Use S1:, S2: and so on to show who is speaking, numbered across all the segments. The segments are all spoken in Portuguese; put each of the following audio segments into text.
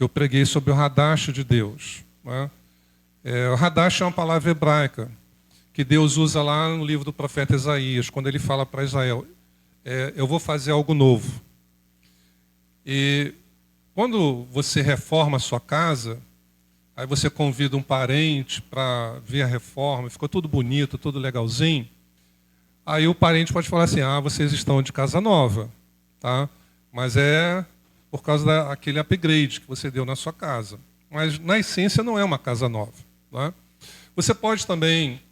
S1: eu preguei sobre o Hadash de Deus. Né? O Hadash é uma palavra hebraica que Deus usa lá no livro do profeta Isaías, quando ele fala para Israel, eu vou fazer algo novo. E quando você reforma a sua casa, aí você convida um parente para ver a reforma, ficou tudo bonito, tudo legalzinho, aí o parente pode falar assim, vocês estão de casa nova, tá? Mas é por causa daquele upgrade que você deu na sua casa. Mas, na essência, não é uma casa nova. Né? Você pode também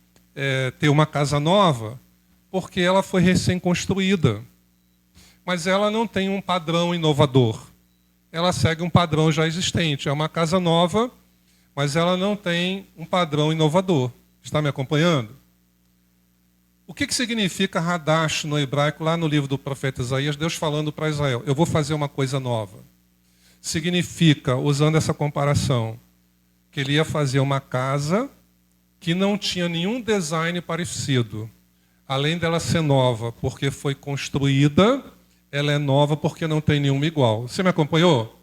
S1: ter uma casa nova porque ela foi recém-construída. Mas ela não tem um padrão inovador. Ela segue um padrão já existente. É uma casa nova, mas ela não tem um padrão inovador. Está me acompanhando? O que significa Hadash no hebraico, lá no livro do profeta Isaías, Deus falando para Israel, eu vou fazer uma coisa nova. Significa, usando essa comparação, que ele ia fazer uma casa que não tinha nenhum design parecido. Além dela ser nova porque foi construída, ela é nova porque não tem nenhuma igual. Você me acompanhou?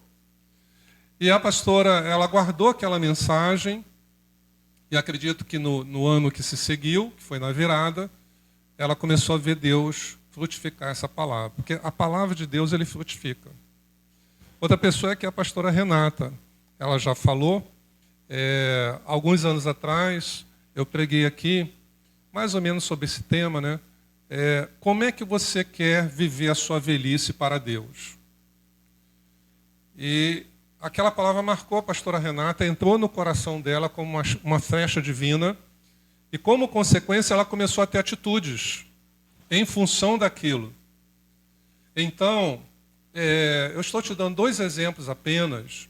S1: E a pastora, ela guardou aquela mensagem, e acredito que no ano que se seguiu, que foi na virada, ela começou a ver Deus frutificar essa palavra. Porque a palavra de Deus, ele frutifica. Outra pessoa é que é a pastora Renata. Ela já falou. Alguns anos atrás, eu preguei aqui, mais ou menos sobre esse tema, né? Como é que você quer viver a sua velhice para Deus? E aquela palavra marcou a pastora Renata, entrou no coração dela como uma flecha divina, e como consequência ela começou a ter atitudes em função daquilo. Então, eu estou te dando 2 exemplos apenas,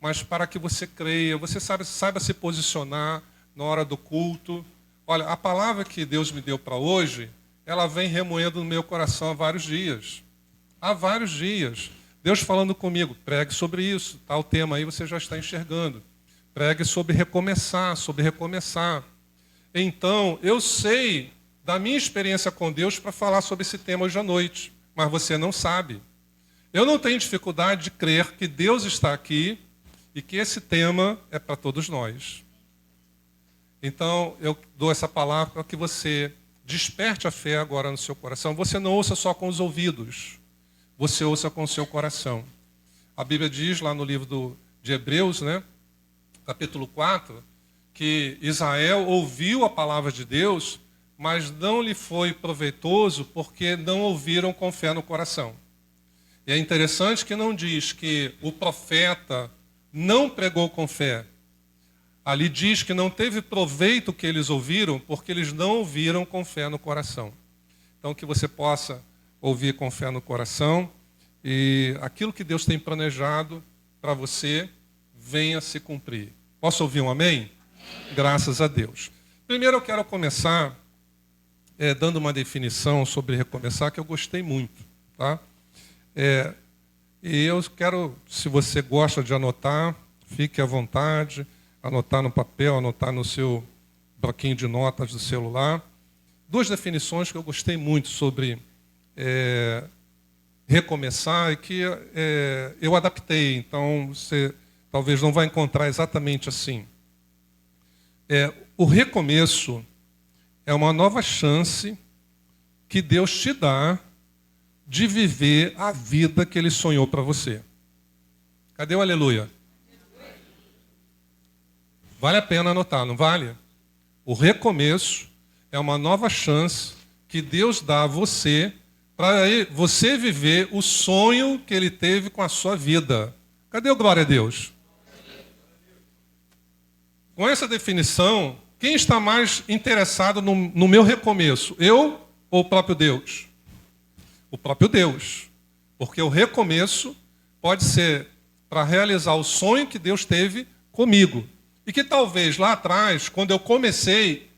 S1: mas para que você creia, você saiba se posicionar na hora do culto. Olha, a palavra que Deus me deu para hoje, ela vem remoendo no meu coração há vários dias. Há vários dias. Deus falando comigo, pregue sobre isso, tal tema aí você já está enxergando. Pregue sobre recomeçar, sobre recomeçar. Então, eu sei da minha experiência com Deus para falar sobre esse tema hoje à noite, mas você não sabe. Eu não tenho dificuldade de crer que Deus está aqui e que esse tema é para todos nós. Então, eu dou essa palavra para que você desperte a fé agora no seu coração. Você não ouça só com os ouvidos, você ouça com o seu coração. A Bíblia diz lá no livro de Hebreus, né, capítulo 4, que Israel ouviu a palavra de Deus, mas não lhe foi proveitoso porque não ouviram com fé no coração. E é interessante que não diz que o profeta não pregou com fé. Ali diz que não teve proveito que eles ouviram porque eles não ouviram com fé no coração. Então, que você possa ouvir com fé no coração e aquilo que Deus tem planejado para você venha se cumprir. Posso ouvir um amém? Graças a Deus. Primeiro eu quero começar dando uma definição sobre recomeçar que eu gostei muito. Tá? E eu quero, se você gosta de anotar, fique à vontade, anotar no papel, anotar no seu bloquinho de notas do celular. 2 definições que eu gostei muito sobre recomeçar e que eu adaptei, então você talvez não vai encontrar exatamente assim. O recomeço é uma nova chance que Deus te dá de viver a vida que Ele sonhou para você. Cadê o aleluia? Vale a pena anotar, não vale? O recomeço é uma nova chance que Deus dá a você para você viver o sonho que Ele teve com a sua vida. Cadê o glória a Deus? Com essa definição, quem está mais interessado no meu recomeço? Eu ou o próprio Deus? O próprio Deus. Porque o recomeço pode ser para realizar o sonho que Deus teve comigo. E que talvez lá atrás, quando eu comecei,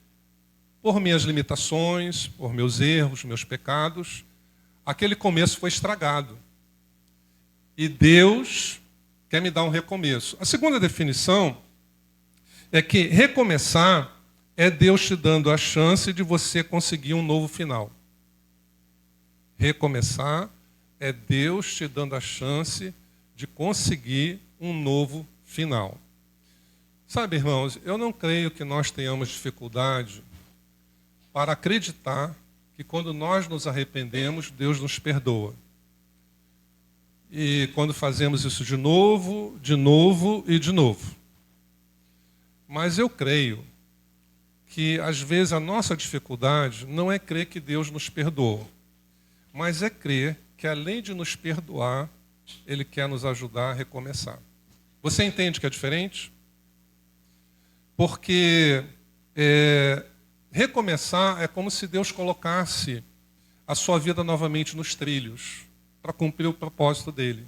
S1: por minhas limitações, por meus erros, meus pecados, aquele começo foi estragado. E Deus quer me dar um recomeço. A segunda definição é que recomeçar é Deus te dando a chance de você conseguir um novo final. Recomeçar é Deus te dando a chance de conseguir um novo final. Sabe, irmãos, eu não creio que nós tenhamos dificuldade para acreditar que quando nós nos arrependemos, Deus nos perdoa. E quando fazemos isso de novo e de novo. Mas eu creio que, às vezes, a nossa dificuldade não é crer que Deus nos perdoa, mas é crer que, além de nos perdoar, Ele quer nos ajudar a recomeçar. Você entende que é diferente? Porque recomeçar é como se Deus colocasse a sua vida novamente nos trilhos, para cumprir o propósito dele.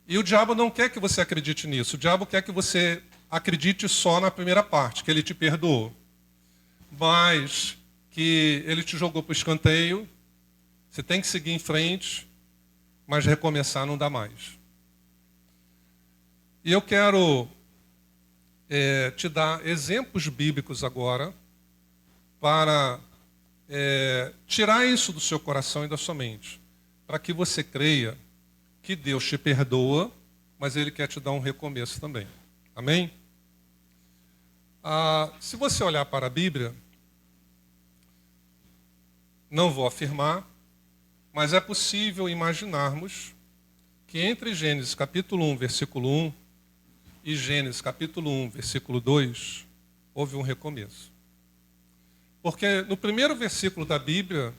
S1: E o diabo não quer que você acredite nisso. O diabo quer que você acredite só na primeira parte, que ele te perdoou. Mas que ele te jogou para o escanteio, você tem que seguir em frente, mas recomeçar não dá mais. E eu quero te dar exemplos bíblicos agora para tirar isso do seu coração e da sua mente, para que você creia que Deus te perdoa, mas Ele quer te dar um recomeço também. Amém? Se você olhar para a Bíblia, não vou afirmar, mas é possível imaginarmos que entre Gênesis capítulo 1, versículo 1 e Gênesis capítulo 1, versículo 2, houve um recomeço. Porque no primeiro versículo da Bíblia,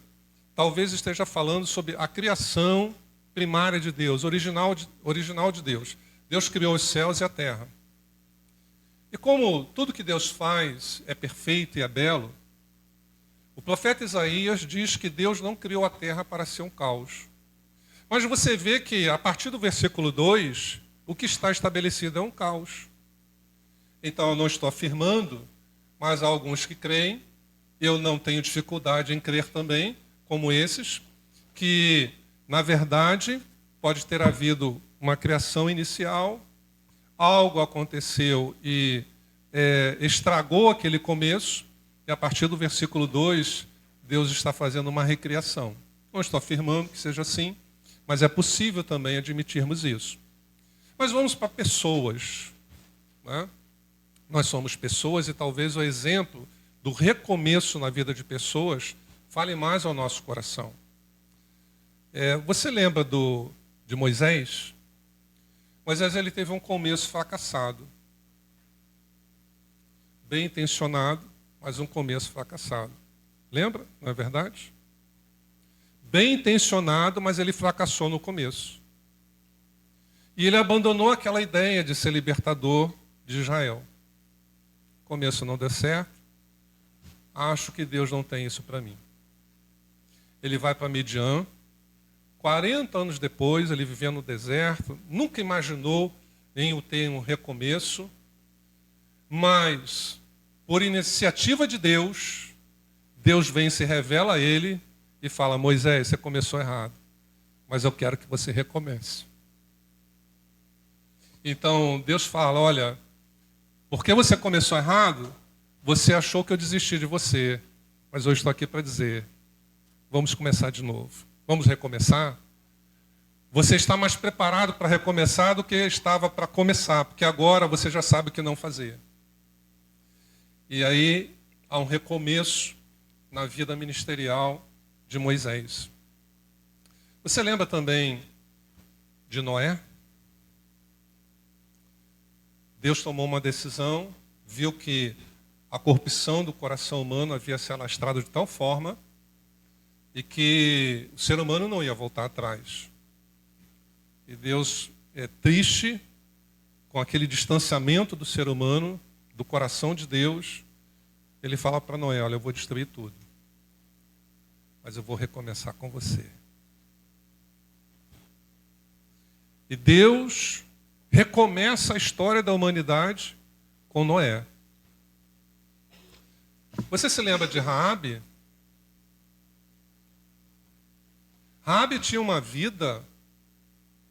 S1: talvez esteja falando sobre a criação primária de Deus, original de Deus. Deus criou os céus e a terra. E como tudo que Deus faz é perfeito e é belo, o profeta Isaías diz que Deus não criou a terra para ser um caos. Mas você vê que, a partir do versículo 2, o que está estabelecido é um caos. Então, eu não estou afirmando, mas há alguns que creem, eu não tenho dificuldade em crer também, como esses, que, na verdade, pode ter havido uma criação inicial, algo aconteceu e estragou aquele começo, e a partir do versículo 2, Deus está fazendo uma recriação. Não estou afirmando que seja assim, mas é possível também admitirmos isso. Mas vamos para pessoas. Né? Nós somos pessoas e talvez o exemplo do recomeço na vida de pessoas fale mais ao nosso coração. Você lembra de Moisés? Moisés ele teve um começo fracassado. Bem intencionado, mas um começo fracassado. Lembra? Não é verdade? Bem intencionado, mas ele fracassou no começo. E ele abandonou aquela ideia de ser libertador de Israel. O começo não deu certo. Acho que Deus não tem isso para mim. Ele vai para Midian. 40 anos depois, ele vivendo no deserto, nunca imaginou em ter um recomeço, mas, por iniciativa de Deus, Deus vem e se revela a ele e fala: Moisés, você começou errado, mas eu quero que você recomece. Então, Deus fala: olha, porque você começou errado, você achou que eu desisti de você, mas hoje estou aqui para dizer, vamos começar de novo. Vamos recomeçar? Você está mais preparado para recomeçar do que estava para começar, porque agora você já sabe o que não fazer. E aí há um recomeço na vida ministerial de Moisés. Você lembra também de Noé? Deus tomou uma decisão, viu que a corrupção do coração humano havia se alastrado de tal forma e que o ser humano não ia voltar atrás. E Deus é triste com aquele distanciamento do ser humano, do coração de Deus. Ele fala para Noé: olha, eu vou destruir tudo, mas eu vou recomeçar com você. E Deus recomeça a história da humanidade com Noé. Você se lembra de Raabe? Raabe tinha uma vida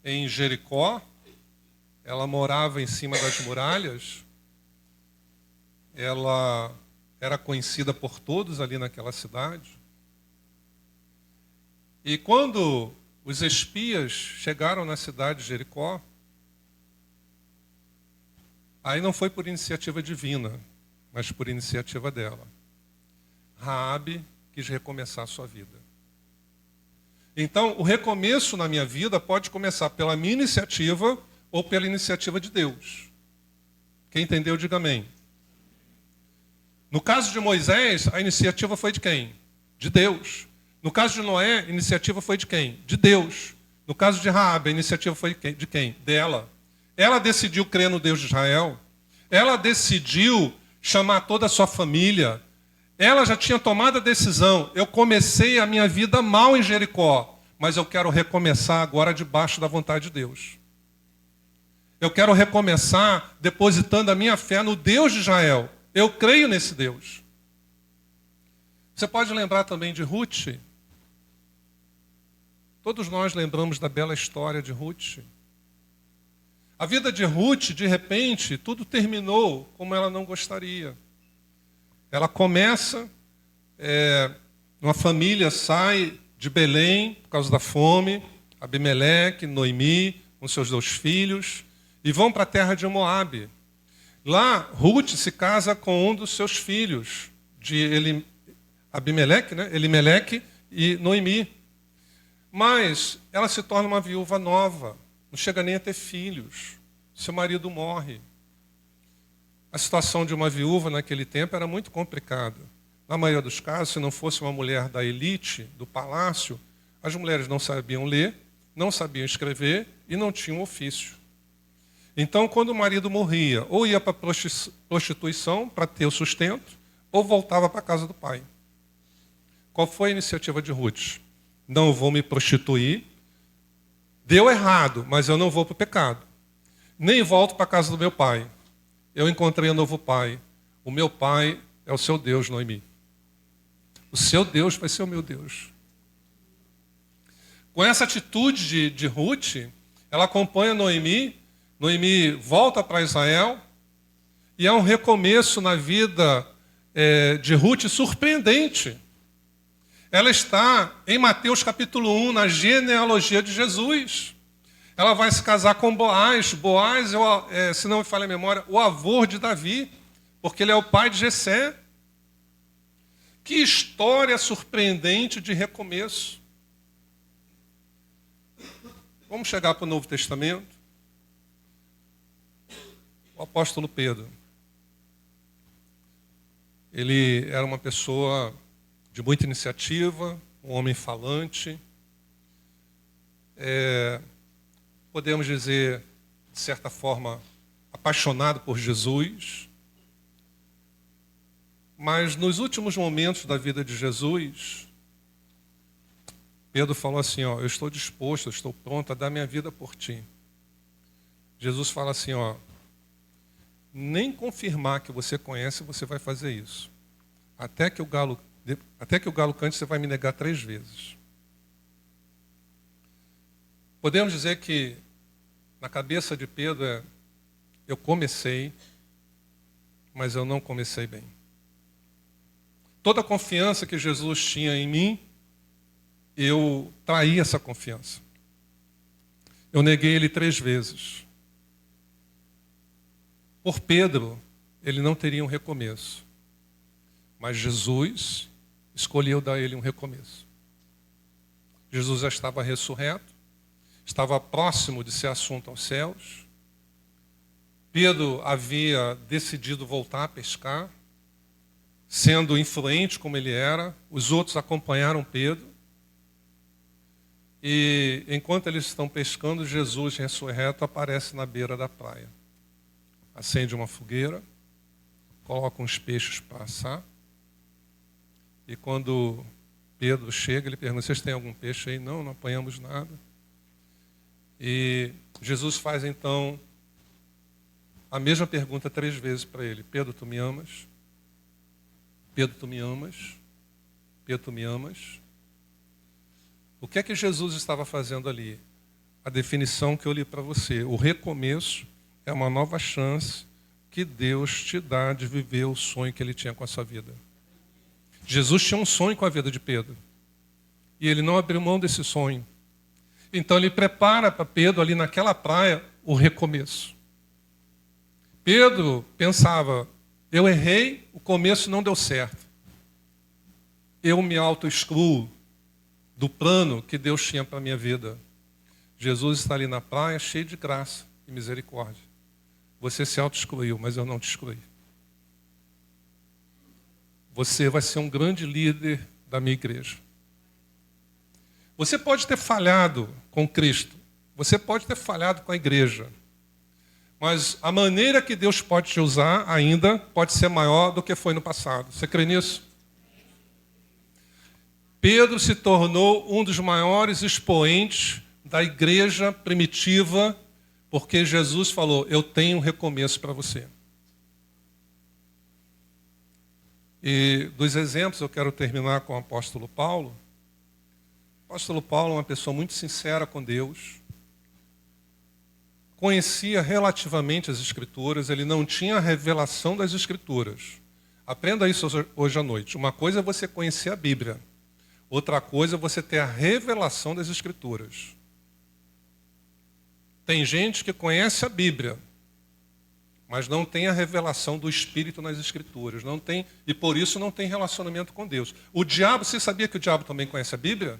S1: em Jericó, ela morava em cima das muralhas, ela era conhecida por todos ali naquela cidade. E quando os espias chegaram na cidade de Jericó, Aí não foi por iniciativa divina, mas por iniciativa dela. Raabe quis recomeçar a sua vida. Então, o recomeço na minha vida pode começar pela minha iniciativa ou pela iniciativa de Deus. Quem entendeu, diga amém. No caso de Moisés, a iniciativa foi de quem? De Deus. No caso de Noé, a iniciativa foi de quem? De Deus. No caso de Raabe, a iniciativa foi de quem? Dela. Ela decidiu crer no Deus de Israel. Ela decidiu chamar toda a sua família. Ela já tinha tomado a decisão. Eu comecei a minha vida mal em Jericó, mas eu quero recomeçar agora debaixo da vontade de Deus. Eu quero recomeçar depositando a minha fé no Deus de Israel. Eu creio nesse Deus. Você pode lembrar também de Ruth? Todos nós lembramos da bela história de Ruth. A vida de Ruth, de repente, tudo terminou como ela não gostaria. Ela começa, uma família sai de Belém por causa da fome, Abimeleque, Noemi, com seus 2 filhos, e vão para a terra de Moabe. Lá, Ruth se casa com um dos seus filhos, de Abimeleque, né? Elimeleque e Noemi. Mas ela se torna uma viúva nova, não chega nem a ter filhos. Seu marido morre. A situação de uma viúva naquele tempo era muito complicada. Na maioria dos casos, se não fosse uma mulher da elite, do palácio, as mulheres não sabiam ler, não sabiam escrever e não tinham ofício. Então, quando o marido morria, ou ia para a prostituição para ter o sustento, ou voltava para a casa do pai. Qual foi a iniciativa de Ruth? Não vou me prostituir. Deu errado, mas eu não vou para o pecado. Nem volto para a casa do meu pai. Eu encontrei um novo pai. O meu pai é o seu Deus, Noemi. O seu Deus vai ser o meu Deus. Com essa atitude de Ruth, ela acompanha Noemi. Noemi volta para Israel. E é um recomeço na vida de Ruth surpreendente. Ela está em Mateus capítulo 1, na genealogia de Jesus. Ela vai se casar com Boaz. Boaz, se não me falha a memória, o avô de Davi, porque ele é o pai de Jessé. Que história surpreendente de recomeço. Vamos chegar para o Novo Testamento. O apóstolo Pedro. Ele era uma pessoa de muita iniciativa, um homem falante. Podemos dizer, de certa forma, apaixonado por Jesus. Mas nos últimos momentos da vida de Jesus, Pedro falou assim, eu estou disposto, eu estou pronto a dar minha vida por ti. Jesus fala assim, nem confirmar que você conhece, você vai fazer isso. Até que o galo cante, você vai me negar 3 vezes. Podemos dizer que na cabeça de Pedro eu comecei, mas eu não comecei bem. Toda a confiança que Jesus tinha em mim, eu traí essa confiança. Eu neguei ele 3 vezes. Por Pedro, ele não teria um recomeço. Mas Jesus escolheu dar a ele um recomeço. Jesus já estava ressurreto, estava próximo de ser assunto aos céus. Pedro havia decidido voltar a pescar, sendo influente como ele era. Os outros acompanharam Pedro. E enquanto eles estão pescando, Jesus ressurreto aparece na beira da praia. Acende uma fogueira, coloca uns peixes para assar. E quando Pedro chega, ele pergunta, vocês têm algum peixe aí? Não, não apanhamos nada. E Jesus faz então a mesma pergunta 3 vezes para ele. Pedro, tu me amas? Pedro, tu me amas? Pedro, tu me amas? O que é que Jesus estava fazendo ali? A definição que eu li para você. O recomeço é uma nova chance que Deus te dá de viver o sonho que ele tinha com a sua vida. Jesus tinha um sonho com a vida de Pedro. E ele não abriu mão desse sonho. Então ele prepara para Pedro ali naquela praia o recomeço. Pedro pensava, eu errei, o começo não deu certo. Eu me auto-excluo do plano que Deus tinha para a minha vida. Jesus está ali na praia, cheio de graça e misericórdia. Você se auto-excluiu, mas eu não te excluí. Você vai ser um grande líder da minha igreja. Você pode ter falhado com Cristo. Você pode ter falhado com a igreja. Mas a maneira que Deus pode te usar ainda pode ser maior do que foi no passado. Você crê nisso? Pedro se tornou um dos maiores expoentes da igreja primitiva, porque Jesus falou, eu tenho um recomeço para você. E dos exemplos, eu quero terminar com o apóstolo Paulo. O apóstolo Paulo é uma pessoa muito sincera com Deus. Conhecia relativamente as Escrituras, ele não tinha a revelação das Escrituras. Aprenda isso hoje à noite. Uma coisa é você conhecer a Bíblia. Outra coisa é você ter a revelação das Escrituras. Tem gente que conhece a Bíblia, mas não tem a revelação do Espírito nas Escrituras. Não tem, e por isso não tem relacionamento com Deus. O diabo, você sabia que o diabo também conhece a Bíblia?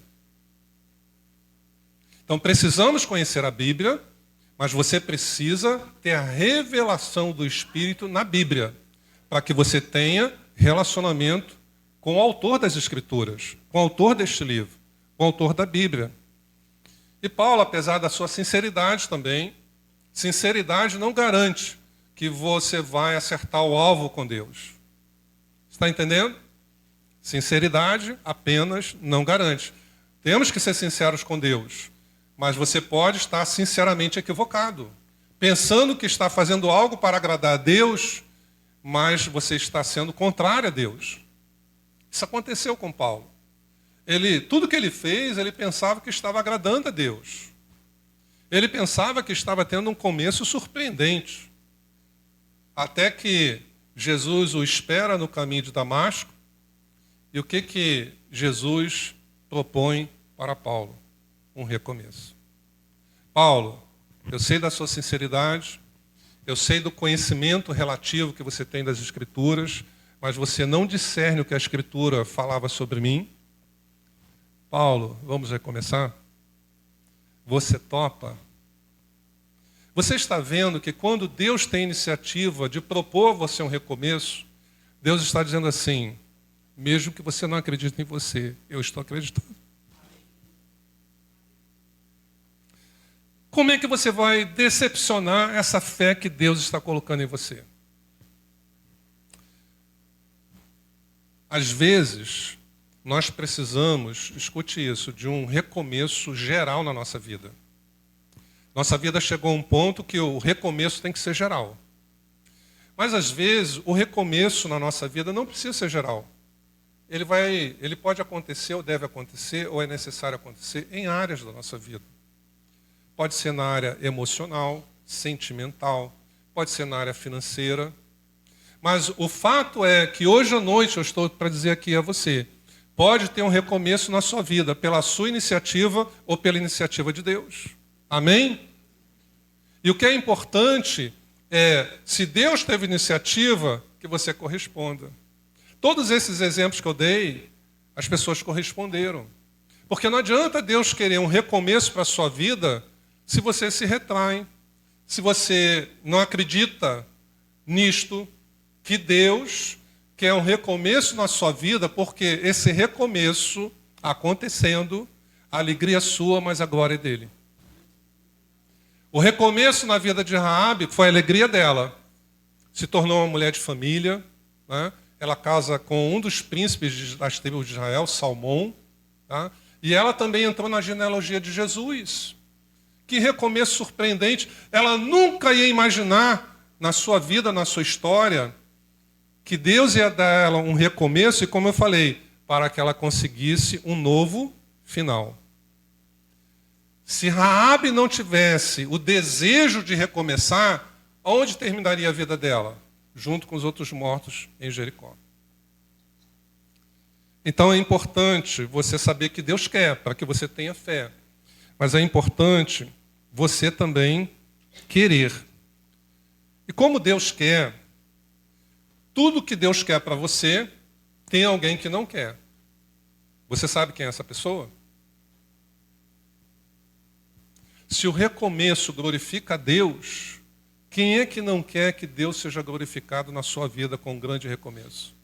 S1: Então precisamos conhecer a Bíblia, mas você precisa ter a revelação do Espírito na Bíblia, para que você tenha relacionamento com o autor das Escrituras, com o autor deste livro, com o autor da Bíblia. E Paulo, apesar da sua sinceridade também, sinceridade não garante que você vai acertar o alvo com Deus. Está entendendo? Sinceridade apenas não garante. Temos que ser sinceros com Deus, mas você pode estar sinceramente equivocado, pensando que está fazendo algo para agradar a Deus, mas você está sendo contrário a Deus. Isso aconteceu com Paulo. Tudo que ele fez, ele pensava que estava agradando a Deus. Ele pensava que estava tendo um começo surpreendente. Até que Jesus o espera no caminho de Damasco. E o que Jesus propõe para Paulo? Um recomeço. Paulo, eu sei da sua sinceridade, eu sei do conhecimento relativo que você tem das Escrituras, mas você não discerne o que a Escritura falava sobre mim. Paulo, vamos recomeçar? Você topa? Você está vendo que quando Deus tem iniciativa de propor a você um recomeço, Deus está dizendo assim, mesmo que você não acredite em você, eu estou acreditando. Como é que você vai decepcionar essa fé que Deus está colocando em você? Às vezes, nós precisamos, escute isso, de um recomeço geral na nossa vida. Nossa vida chegou a um ponto que o recomeço tem que ser geral. Mas, às vezes, o recomeço na nossa vida não precisa ser geral. Ele pode acontecer, ou deve acontecer, ou é necessário acontecer em áreas da nossa vida. Pode ser na área emocional, sentimental, pode ser na área financeira. Mas o fato é que hoje à noite eu estou para dizer aqui a você, pode ter um recomeço na sua vida, pela sua iniciativa ou pela iniciativa de Deus. Amém? E o que é importante é, se Deus teve iniciativa, que você corresponda. Todos esses exemplos que eu dei, as pessoas corresponderam. Porque não adianta Deus querer um recomeço para a sua vida se você se retrai, se você não acredita nisto, que Deus quer um recomeço na sua vida, porque esse recomeço acontecendo, a alegria é sua, mas a glória é dele. O recomeço na vida de Raabe foi a alegria dela. Se tornou uma mulher de família, né? Ela casa com um dos príncipes das tribos de Israel, Salmão, tá? E ela também entrou na genealogia de Jesus. Que recomeço surpreendente. Ela nunca ia imaginar na sua vida, na sua história, que Deus ia dar a ela um recomeço, e como eu falei, para que ela conseguisse um novo final. Se Raabe não tivesse o desejo de recomeçar, onde terminaria a vida dela? Junto com os outros mortos em Jericó. Então é importante você saber que Deus quer, para que você tenha fé. Mas é importante você também querer. E como Deus quer, tudo que Deus quer para você, tem alguém que não quer. Você sabe quem é essa pessoa? Se o recomeço glorifica a Deus, quem é que não quer que Deus seja glorificado na sua vida com um grande recomeço?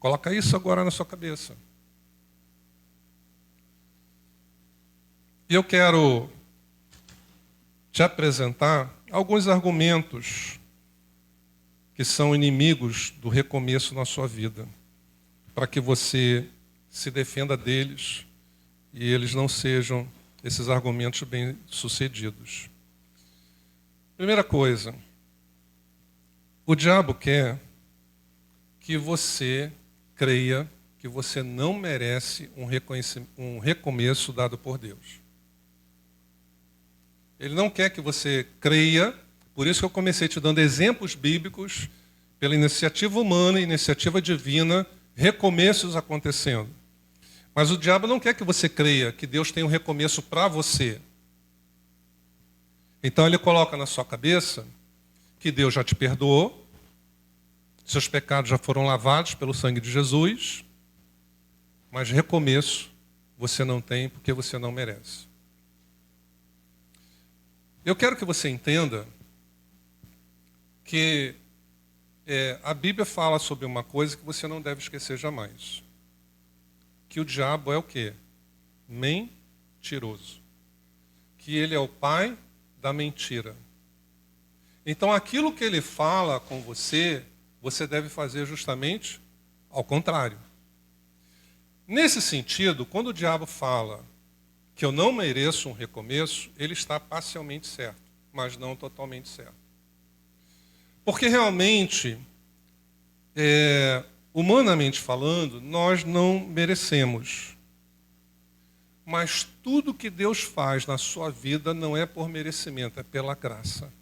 S1: Coloca isso agora na sua cabeça. E eu quero te apresentar alguns argumentos que são inimigos do recomeço na sua vida, para que você se defenda deles e eles não sejam esses argumentos bem-sucedidos. Primeira coisa, o diabo quer que você creia que você não merece um recomeço dado por Deus. Ele não quer que você creia, por isso que eu comecei te dando exemplos bíblicos, pela iniciativa humana e iniciativa divina, recomeços acontecendo. Mas o diabo não quer que você creia que Deus tem um recomeço para você. Então ele coloca na sua cabeça que Deus já te perdoou, seus pecados já foram lavados pelo sangue de Jesus, mas recomeço você não tem porque você não merece. Eu quero que você entenda que a Bíblia fala sobre uma coisa que você não deve esquecer jamais. Que o diabo é o quê? Mentiroso. Que ele é o pai da mentira. Então aquilo que ele fala com você, você deve fazer justamente ao contrário. Nesse sentido, quando o diabo fala que eu não mereço um recomeço, ele está parcialmente certo, mas não totalmente certo. Porque realmente, humanamente falando, nós não merecemos. Mas tudo que Deus faz na sua vida não é por merecimento, é pela graça.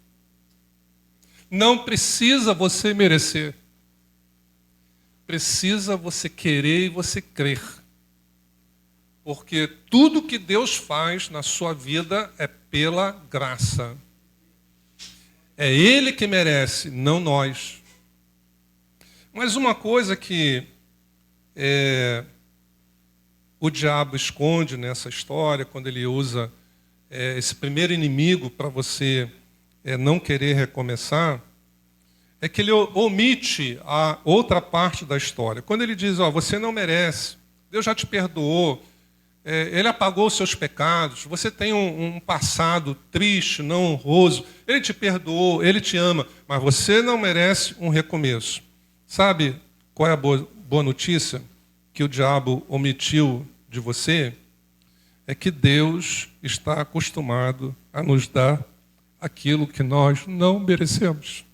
S1: Não precisa você merecer. Precisa você querer e você crer. Porque tudo que Deus faz na sua vida é pela graça. É Ele que merece, não nós. Mas uma coisa que o diabo esconde nessa história, quando ele usa esse primeiro inimigo para você não querer recomeçar, é que ele omite a outra parte da história. Quando ele diz, você não merece, Deus já te perdoou, Ele apagou os seus pecados, você tem um passado triste, não honroso, Ele te perdoou, Ele te ama, mas você não merece um recomeço. Sabe qual é a boa notícia que o diabo omitiu de você? É que Deus está acostumado a nos dar aquilo que nós não merecemos.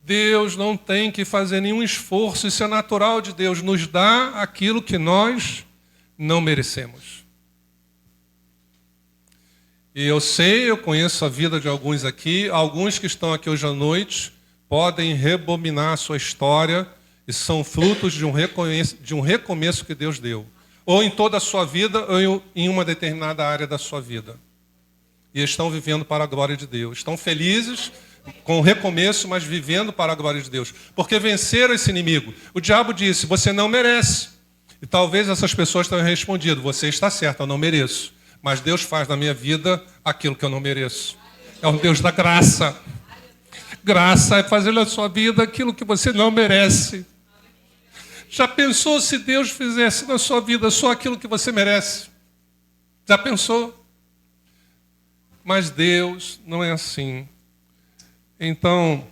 S1: Deus não tem que fazer nenhum esforço, isso é natural de Deus, nos dá aquilo que nós não merecemos. E eu conheço a vida de alguns aqui, alguns que estão aqui hoje à noite podem rebobinar a sua história e são frutos de um recomeço que Deus deu. Ou em toda a sua vida, ou em uma determinada área da sua vida. E estão vivendo para a glória de Deus. Estão felizes com o recomeço, mas vivendo para a glória de Deus. Porque venceram esse inimigo. O diabo disse, você não merece. E talvez essas pessoas tenham respondido, você está certo, eu não mereço. Mas Deus faz na minha vida aquilo que eu não mereço. É um Deus da graça. Graça é fazer na sua vida aquilo que você não merece. Já pensou se Deus fizesse na sua vida só aquilo que você merece? Já pensou? Mas Deus não é assim. Então,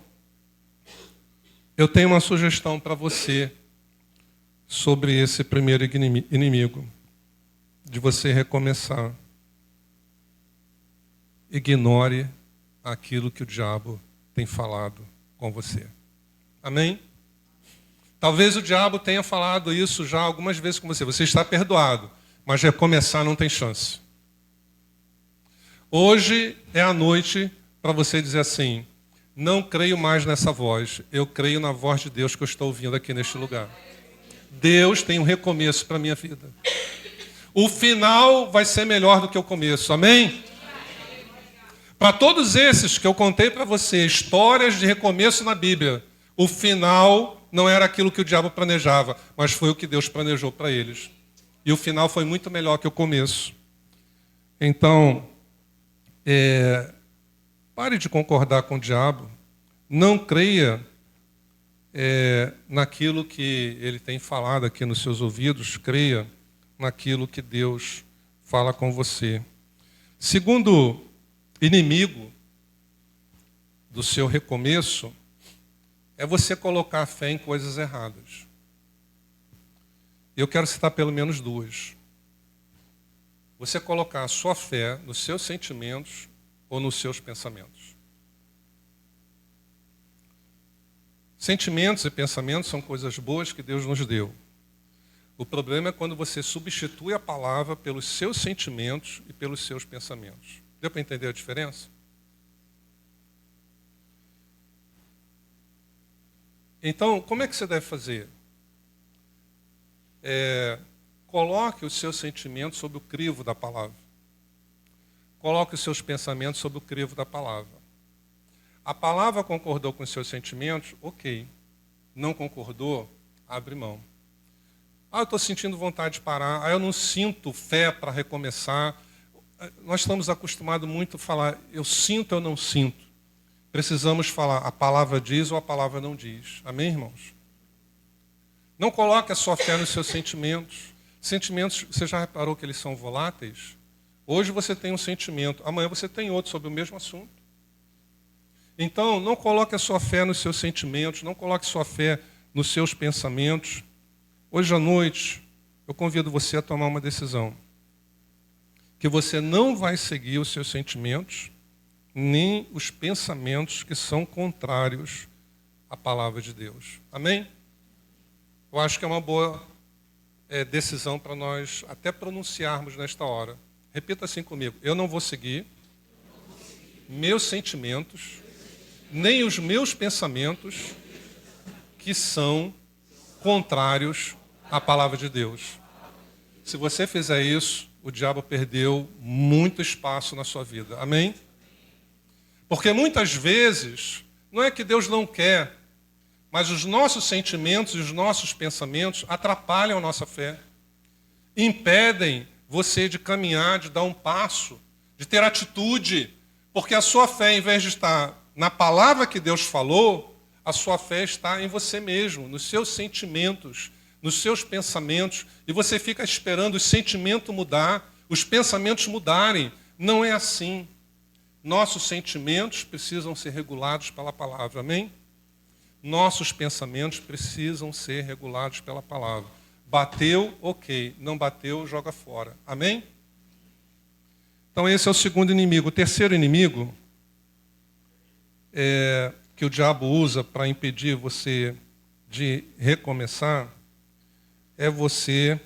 S1: eu tenho uma sugestão para você sobre esse primeiro inimigo, de você recomeçar. Ignore aquilo que o diabo tem falado com você. Amém? Talvez o diabo tenha falado isso já algumas vezes com você. Você está perdoado, mas recomeçar não tem chance. Hoje é a noite para você dizer assim, não creio mais nessa voz, eu creio na voz de Deus que eu estou ouvindo aqui neste lugar. Deus tem um recomeço para a minha vida. O final vai ser melhor do que o começo, amém? Para todos esses que eu contei para você, histórias de recomeço na Bíblia, o final não era aquilo que o diabo planejava, mas foi o que Deus planejou para eles. E o final foi muito melhor que o começo. Então, pare de concordar com o diabo. Não creia naquilo que ele tem falado aqui nos seus ouvidos. Creia naquilo que Deus fala com você. Segundo inimigo do seu recomeço é você colocar a fé em coisas erradas. Eu quero citar pelo menos duas. Você colocar a sua fé nos seus sentimentos ou nos seus pensamentos. Sentimentos e pensamentos são coisas boas que Deus nos deu. O problema é quando você substitui a palavra pelos seus sentimentos e pelos seus pensamentos. Deu para entender a diferença? Então, como é que você deve fazer? Coloque os seus sentimentos sob o crivo da palavra. Coloque os seus pensamentos sob o crivo da palavra. A palavra concordou com os seus sentimentos? Ok. Não concordou? Abre mão. Eu estou sentindo vontade de parar. Eu não sinto fé para recomeçar. Nós estamos acostumados muito a falar, eu sinto ou não sinto. Precisamos falar, a palavra diz ou a palavra não diz. Amém, irmãos? Não coloque a sua fé nos seus sentimentos. Sentimentos, você já reparou que eles são voláteis? Hoje você tem um sentimento, amanhã você tem outro sobre o mesmo assunto. Então, não coloque a sua fé nos seus sentimentos, não coloque a sua fé nos seus pensamentos. Hoje à noite, eu convido você a tomar uma decisão. Que você não vai seguir os seus sentimentos, nem os pensamentos que são contrários à palavra de Deus. Amém? Eu acho que é uma boa decisão para nós até pronunciarmos nesta hora. Repita assim comigo. Eu não vou seguir meus sentimentos, nem os meus pensamentos que são contrários à palavra de Deus. Se você fizer isso, o diabo perdeu muito espaço na sua vida. Amém? Porque muitas vezes, não é que Deus não quer, mas os nossos sentimentos e os nossos pensamentos atrapalham a nossa fé. Impedem você de caminhar, de dar um passo, de ter atitude. Porque a sua fé, em vez de estar na palavra que Deus falou, a sua fé está em você mesmo, nos seus sentimentos, nos seus pensamentos, e você fica esperando os sentimentos mudar, os pensamentos mudarem. Não é assim. Nossos sentimentos precisam ser regulados pela palavra, amém? Nossos pensamentos precisam ser regulados pela palavra. Bateu, ok. Não bateu, joga fora. Amém? Então esse é o segundo inimigo. O terceiro inimigo que o diabo usa para impedir você de recomeçar é você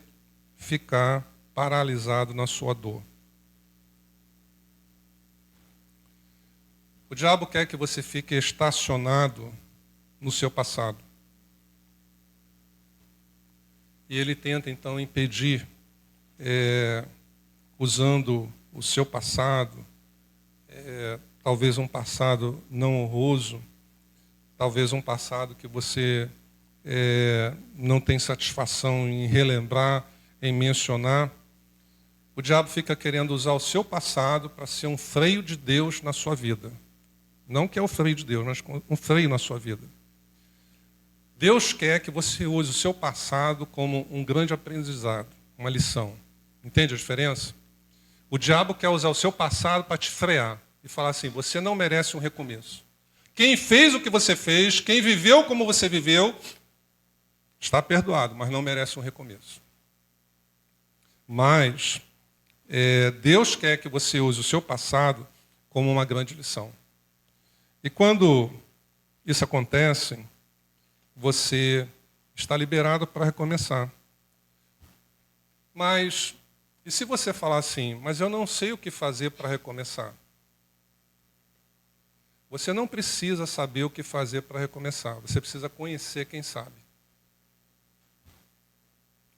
S1: ficar paralisado na sua dor. O diabo quer que você fique estacionado no seu passado. E ele tenta, então, impedir, usando o seu passado, talvez um passado não honroso, talvez um passado que você não tem satisfação em relembrar, em mencionar. O diabo fica querendo usar o seu passado para ser um freio de Deus na sua vida. Não que é o freio de Deus, mas um freio na sua vida. Deus quer que você use o seu passado como um grande aprendizado, uma lição. Entende a diferença? O diabo quer usar o seu passado para te frear e falar assim, você não merece um recomeço. Quem fez o que você fez, quem viveu como você viveu, está perdoado, mas não merece um recomeço. Mas Deus quer que você use o seu passado como uma grande lição. E quando isso acontece, você está liberado para recomeçar. Mas, e se você falar assim, mas eu não sei o que fazer para recomeçar? Você não precisa saber o que fazer para recomeçar. Você precisa conhecer quem sabe.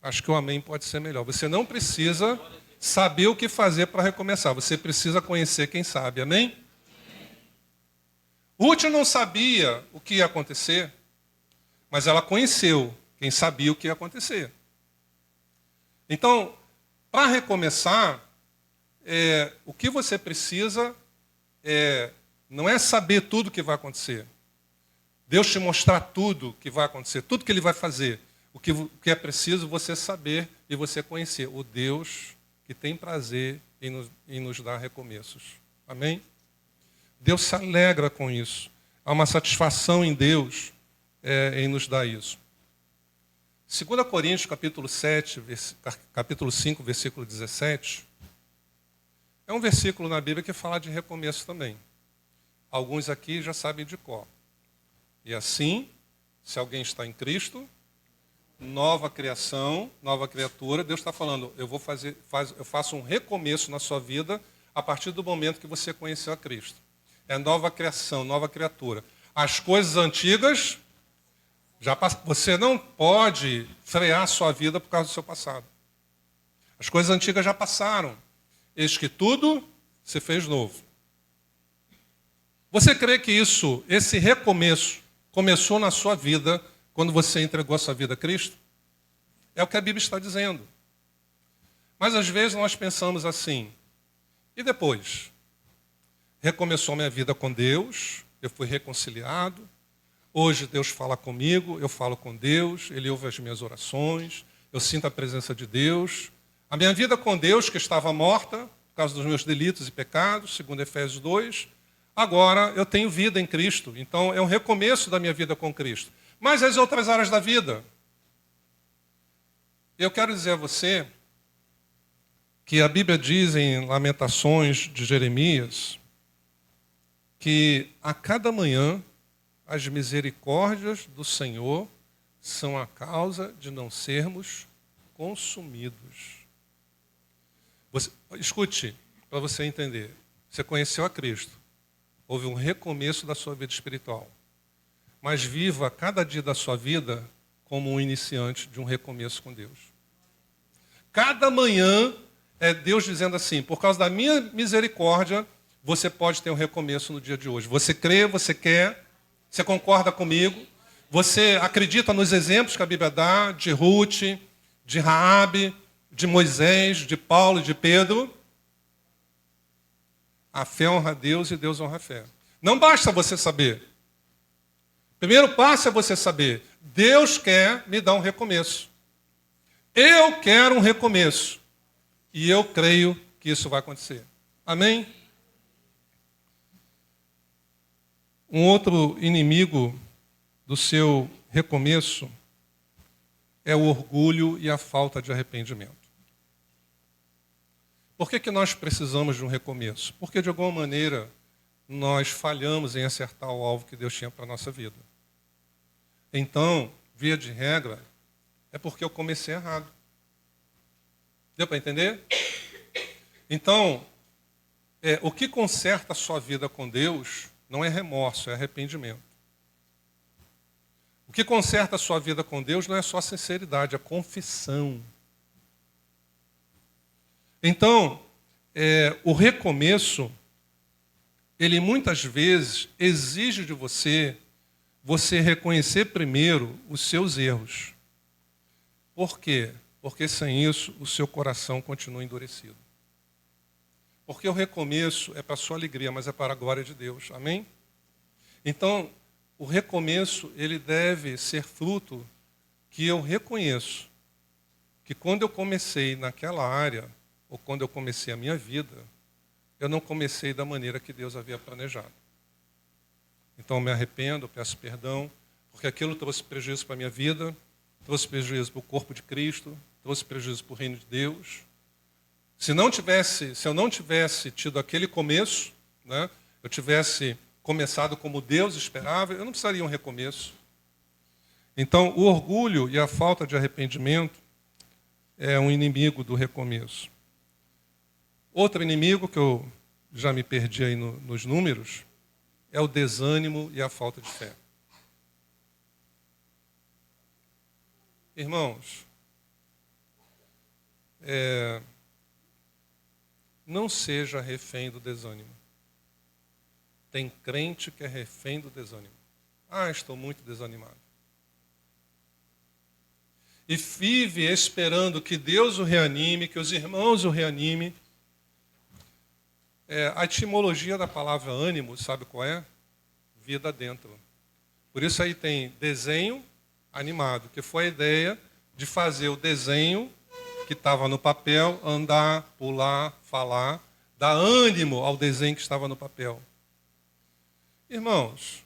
S1: Acho que o amém pode ser melhor. Você não precisa saber o que fazer para recomeçar. Você precisa conhecer quem sabe. Amém? Ruth não sabia o que ia acontecer, mas ela conheceu quem sabia o que ia acontecer. Então, para recomeçar, o que você precisa não é saber tudo o que vai acontecer. Deus te mostrar tudo o que vai acontecer, tudo que Ele vai fazer. O que é preciso você saber e você conhecer o Deus que tem prazer em nos dar recomeços. Amém? Deus se alegra com isso. Há uma satisfação em Deus em nos dar isso. 2 Coríntios, capítulo 5, versículo 17, é um versículo na Bíblia que fala de recomeço também. Alguns aqui já sabem de cor. E assim, se alguém está em Cristo, nova criação, nova criatura, Deus está falando, eu faço um recomeço na sua vida a partir do momento que você conheceu a Cristo. É nova criação, nova criatura. As coisas antigas, você não pode frear a sua vida por causa do seu passado. As coisas antigas já passaram. Eis que tudo se fez novo. Você crê que esse recomeço, começou na sua vida quando você entregou a sua vida a Cristo? É o que a Bíblia está dizendo. Mas às vezes nós pensamos assim, e depois? Recomeçou minha vida com Deus, eu fui reconciliado, hoje Deus fala comigo, eu falo com Deus, Ele ouve as minhas orações, eu sinto a presença de Deus. A minha vida com Deus, que estava morta, por causa dos meus delitos e pecados, segundo Efésios 2, agora eu tenho vida em Cristo, então é um recomeço da minha vida com Cristo. Mas as outras áreas da vida, eu quero dizer a você que a Bíblia diz em Lamentações de Jeremias que a cada manhã as misericórdias do Senhor são a causa de não sermos consumidos. Escute, para você entender. Você conheceu a Cristo. Houve um recomeço da sua vida espiritual. Mas viva cada dia da sua vida como um iniciante de um recomeço com Deus. Cada manhã é Deus dizendo assim, por causa da minha misericórdia, você pode ter um recomeço no dia de hoje. Você crê, você quer, você concorda comigo, você acredita nos exemplos que a Bíblia dá, de Ruth, de Raabe, de Moisés, de Paulo e de Pedro. A fé honra a Deus e Deus honra a fé. Não basta você saber. Primeiro passo é você saber, Deus quer me dar um recomeço. Eu quero um recomeço. E eu creio que isso vai acontecer. Amém? Um outro inimigo do seu recomeço é o orgulho e a falta de arrependimento. Por que nós precisamos de um recomeço? Porque, de alguma maneira, nós falhamos em acertar o alvo que Deus tinha para a nossa vida. Então, via de regra, é porque eu comecei errado. Deu para entender? Então, o que conserta a sua vida com Deus não é remorso, é arrependimento. O que conserta a sua vida com Deus não é só sinceridade, é confissão. Então, o recomeço, ele muitas vezes exige de você reconhecer primeiro os seus erros. Por quê? Porque sem isso o seu coração continua endurecido. Porque o recomeço é para a sua alegria, mas é para a glória de Deus. Amém? Então, o recomeço, ele deve ser fruto que eu reconheço que quando eu comecei naquela área, ou quando eu comecei a minha vida, eu não comecei da maneira que Deus havia planejado. Então eu me arrependo, peço perdão, porque aquilo trouxe prejuízo para a minha vida, trouxe prejuízo para o corpo de Cristo, trouxe prejuízo para o reino de Deus. Se eu não tivesse tido aquele começo, né, eu tivesse começado como Deus esperava, eu não precisaria de um recomeço. Então, o orgulho e a falta de arrependimento é um inimigo do recomeço. Outro inimigo, que eu já me perdi aí nos números, é o desânimo e a falta de fé. Irmãos, não seja refém do desânimo. Tem crente que é refém do desânimo. Ah, estou muito desanimado. E vive esperando que Deus o reanime, que os irmãos o reanimem. A etimologia da palavra ânimo, sabe qual é? Vida dentro. Por isso aí tem desenho animado, que foi a ideia de fazer o desenho que estava no papel, andar, pular, falar, dar ânimo ao desenho que estava no papel. Irmãos,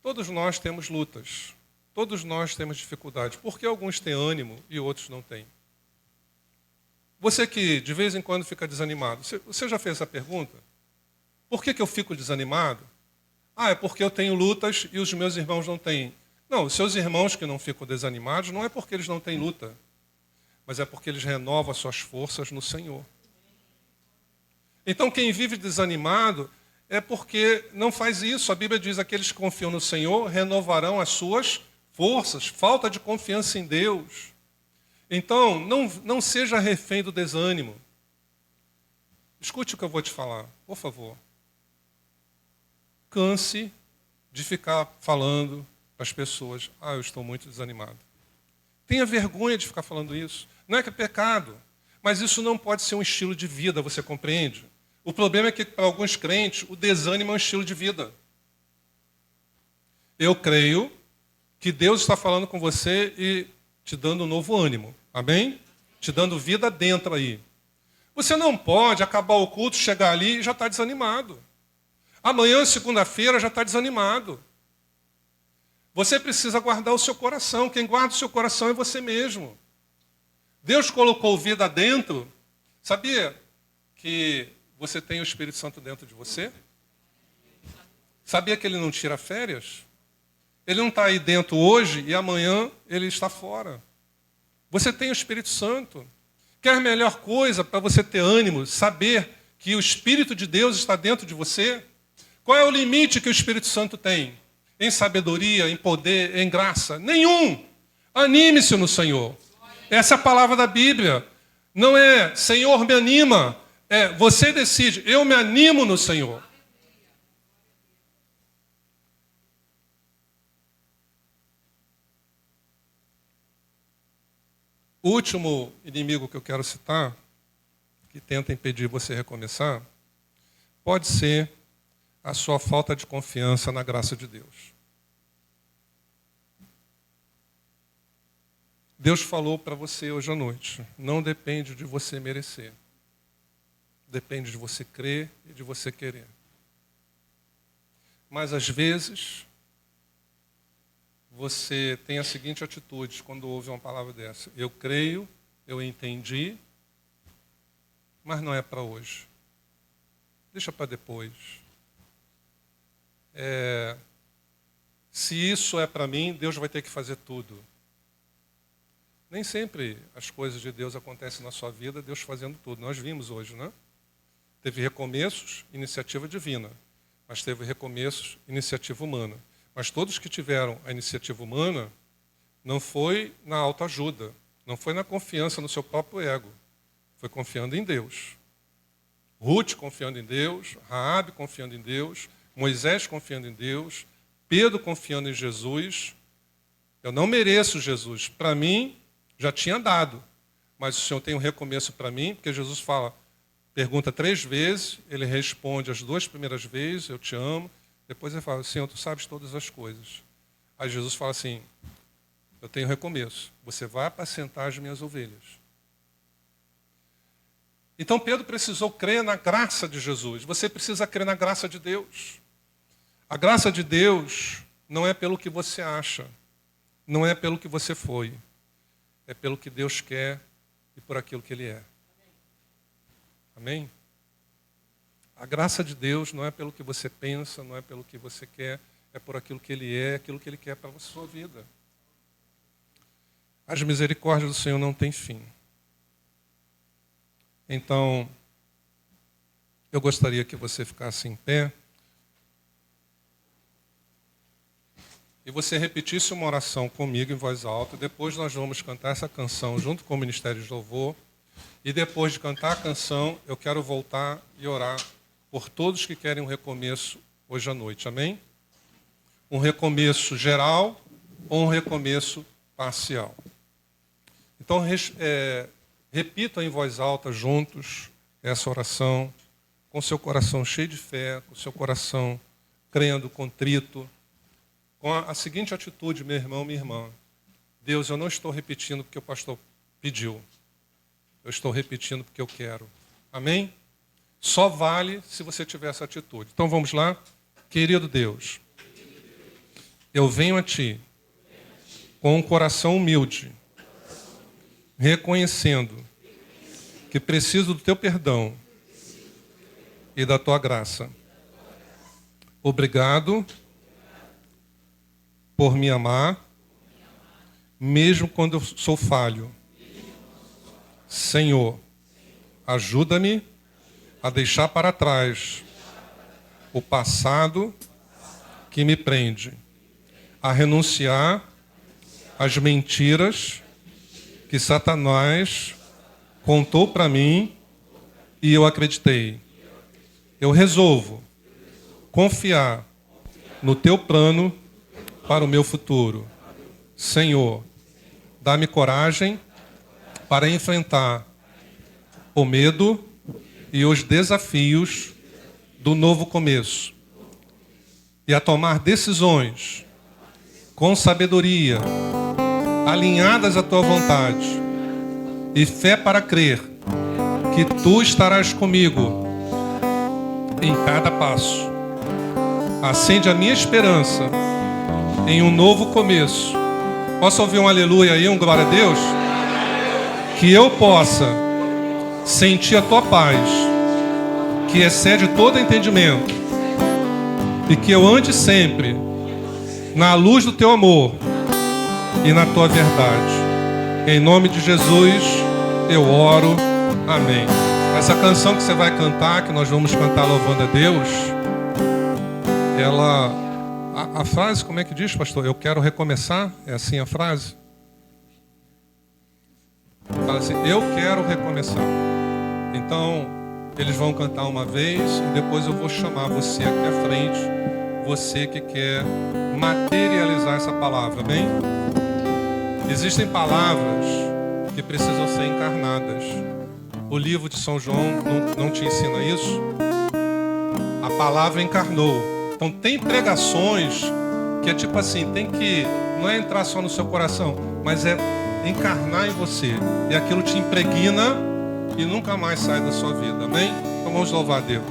S1: todos nós temos lutas, todos nós temos dificuldades. Por que alguns têm ânimo e outros não têm? Você que de vez em quando fica desanimado, você já fez essa pergunta? Por que eu fico desanimado? Ah, é porque eu tenho lutas e os meus irmãos não têm. Não, os seus irmãos que não ficam desanimados não é porque eles não têm luta, mas é porque eles renovam as suas forças no Senhor. Então quem vive desanimado é porque não faz isso. A Bíblia diz que aqueles que confiam no Senhor renovarão as suas forças. Falta de confiança em Deus. Então, não seja refém do desânimo. Escute o que eu vou te falar, por favor. Canse de ficar falando para as pessoas, eu estou muito desanimado. Tenha vergonha de ficar falando isso. Não é que é pecado, mas isso não pode ser um estilo de vida, você compreende? O problema é que, para alguns crentes, o desânimo é um estilo de vida. Eu creio que Deus está falando com você e te dando um novo ânimo. Amém? Te dando vida dentro aí. Você não pode acabar o culto, chegar ali e já está desanimado. Amanhã, segunda-feira, já está desanimado. Você precisa guardar o seu coração. Quem guarda o seu coração é você mesmo. Deus colocou vida dentro. Sabia que você tem o Espírito Santo dentro de você? Sabia que ele não tira férias? Ele não está aí dentro hoje e amanhã ele está fora. Você tem o Espírito Santo. Quer a melhor coisa para você ter ânimo? Saber que o Espírito de Deus está dentro de você? Qual é o limite que o Espírito Santo tem? Em sabedoria, em poder, em graça? Nenhum. Anime-se no Senhor. Essa é a palavra da Bíblia. Não é Senhor me anima. É você decide. Eu me animo no Senhor. O último inimigo que eu quero citar, que tenta impedir você recomeçar, pode ser a sua falta de confiança na graça de Deus. Deus falou para você hoje à noite, não depende de você merecer. Depende de você crer e de você querer. Mas às vezes você tem a seguinte atitude quando ouve uma palavra dessa. Eu creio, eu entendi, mas não é para hoje. Deixa para depois. Se isso é para mim, Deus vai ter que fazer tudo. Nem sempre as coisas de Deus acontecem na sua vida, Deus fazendo tudo. Nós vimos hoje, né? Teve recomeços, iniciativa divina. Mas teve recomeços, iniciativa humana. Mas todos que tiveram a iniciativa humana, não foi na autoajuda, não foi na confiança no seu próprio ego, foi confiando em Deus. Ruth confiando em Deus, Raabe confiando em Deus, Moisés confiando em Deus, Pedro confiando em Jesus. Eu não mereço Jesus. Para mim, já tinha dado, mas o Senhor tem um recomeço para mim, porque Jesus pergunta 3 vezes, ele responde as 2 primeiras vezes, eu te amo. Depois ele fala, Senhor, tu sabes todas as coisas. Aí Jesus fala assim, eu tenho recomeço. Você vai apacentar as minhas ovelhas. Então Pedro precisou crer na graça de Jesus. Você precisa crer na graça de Deus. A graça de Deus não é pelo que você acha. Não é pelo que você foi. É pelo que Deus quer e por aquilo que Ele é. Amém? A graça de Deus não é pelo que você pensa, não é pelo que você quer, é por aquilo que Ele é, aquilo que Ele quer para a sua vida. As misericórdias do Senhor não têm fim. Então, eu gostaria que você ficasse em pé e você repetisse uma oração comigo em voz alta. Depois nós vamos cantar essa canção junto com o Ministério de Louvor. E depois de cantar a canção, eu quero voltar e orar por todos que querem um recomeço hoje à noite. Amém? Um recomeço geral ou um recomeço parcial. Então, repita em voz alta juntos essa oração, com seu coração cheio de fé, com seu coração crendo, contrito, com a seguinte atitude, meu irmão, minha irmã. Deus, eu não estou repetindo porque o pastor pediu. Eu estou repetindo porque eu quero. Amém? Só vale se você tiver essa atitude. Então vamos lá. Querido Deus, eu venho a Ti com um coração humilde, reconhecendo que preciso do Teu perdão e da Tua graça. Obrigado por me amar, mesmo quando eu sou falho. Senhor, ajuda-me a deixar para trás o passado que me prende, a renunciar às mentiras que Satanás contou para mim e eu acreditei. Eu resolvo confiar no Teu plano para o meu futuro. Senhor, dá-me coragem para enfrentar o medo e os desafios do novo começo e a tomar decisões com sabedoria, alinhadas à Tua vontade e fé para crer que Tu estarás comigo em cada passo. Acende a minha esperança em um novo começo. Posso ouvir um aleluia aí, um glória a Deus? Que eu possa sentir a Tua paz, que excede todo entendimento, e que eu ande sempre na luz do Teu amor e na Tua verdade. Em nome de Jesus eu oro. Amém. Essa canção que você vai cantar, que nós vamos cantar louvando a Deus, a frase, como é que diz, pastor? Eu quero recomeçar? É assim a frase? Fala assim, eu quero recomeçar. Então, eles vão cantar uma vez e depois eu vou chamar você aqui à frente, você que quer materializar essa palavra, bem? Existem palavras que precisam ser encarnadas. O livro de São João não te ensina isso? A palavra encarnou. Então tem pregações que é tipo assim, não é entrar só no seu coração, mas é encarnar em você. E aquilo te impregna e nunca mais sai da sua vida, amém? Então vamos louvar a Deus.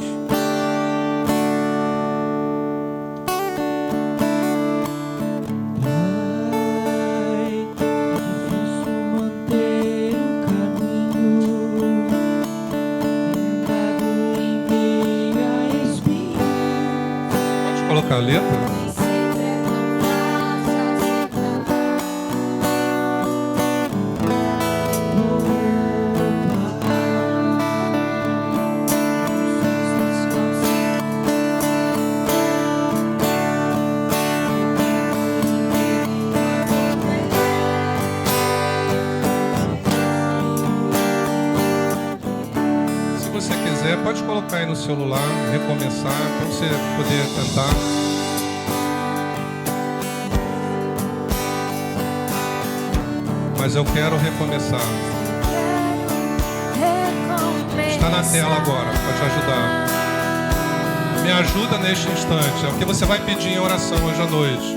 S1: Pode colocar a letra? Pode colocar aí no celular, recomeçar, para você poder cantar. Mas eu quero recomeçar. Está na tela agora, para te ajudar. Me ajuda neste instante, é o que você vai pedir em oração hoje à noite.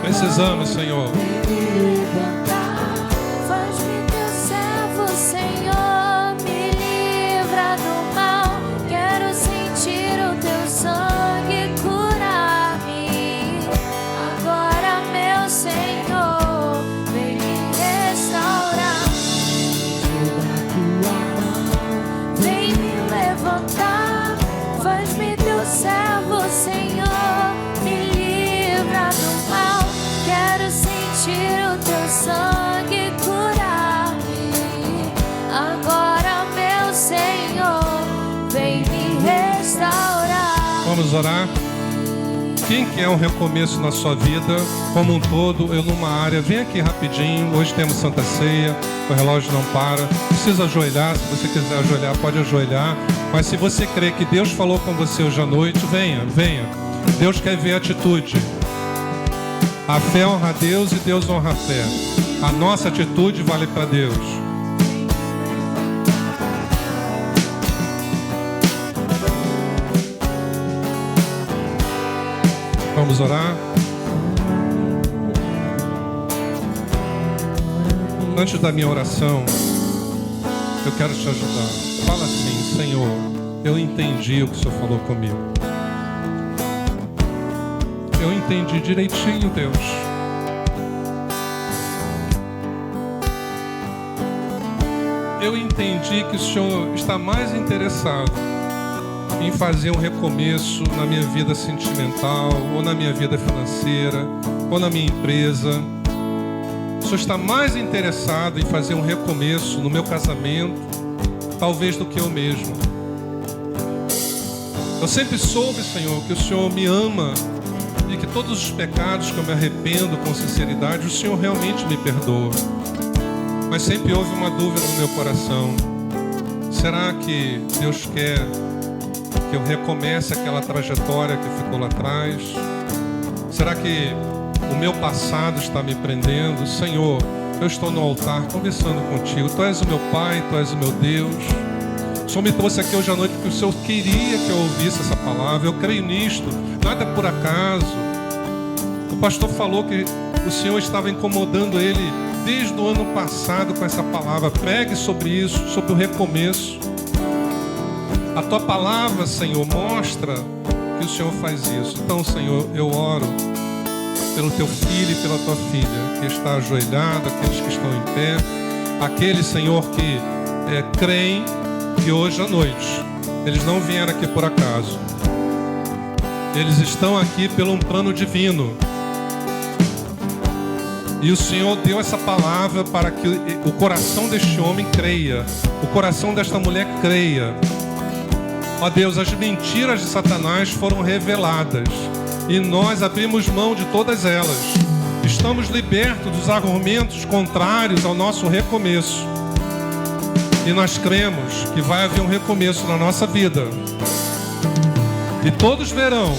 S1: Precisamos, Senhor. Vamos orar. Quem quer um recomeço na sua vida, como um todo, eu numa área, vem aqui rapidinho. Hoje temos Santa Ceia, o relógio não para. Precisa ajoelhar, se você quiser ajoelhar, pode ajoelhar. Mas se você crê que Deus falou com você hoje à noite, venha, venha. Deus quer ver atitude. A fé honra a Deus e Deus honra a fé. A nossa atitude vale para Deus. Vamos orar? Antes da minha oração, eu quero te ajudar. Fala assim: Senhor, eu entendi o que o Senhor falou comigo. Eu entendi direitinho, Deus. Eu entendi que o Senhor está mais interessado em fazer um recomeço na minha vida sentimental, ou na minha vida financeira, ou na minha empresa. O Senhor está mais interessado em fazer um recomeço no meu casamento, talvez do que eu mesmo. Eu sempre soube, Senhor, que o Senhor me ama e que todos os pecados que eu me arrependo com sinceridade, o Senhor realmente me perdoa. Mas sempre houve uma dúvida no meu coração. Será que Deus quer que eu recomece aquela trajetória que ficou lá atrás? Será que o meu passado está me prendendo? Senhor, eu estou no altar conversando contigo. Tu és o meu Pai, Tu és o meu Deus. O Senhor me trouxe aqui hoje à noite porque o Senhor queria que eu ouvisse essa palavra. Eu creio nisto, nada é por acaso. O pastor falou que o Senhor estava incomodando ele desde o ano passado com essa palavra. Pregue sobre isso, sobre o recomeço. A Tua palavra, Senhor, mostra que o Senhor faz isso. Então, Senhor, eu oro pelo Teu filho e pela Tua filha que está ajoelhada, aqueles que estão em pé, aqueles, Senhor, que creem que hoje à noite eles não vieram aqui por acaso. Eles estão aqui pelo um plano divino. E o Senhor deu essa palavra para que o coração deste homem creia, o coração desta mulher creia. Ó Deus, as mentiras de Satanás foram reveladas e nós abrimos mão de todas elas. Estamos libertos dos argumentos contrários ao nosso recomeço. E nós cremos que vai haver um recomeço na nossa vida. E todos verão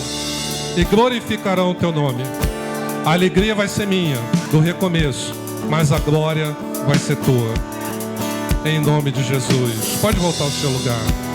S1: e glorificarão o Teu nome. A alegria vai ser minha do recomeço, mas a glória vai ser Tua. Em nome de Jesus. Pode voltar ao seu lugar.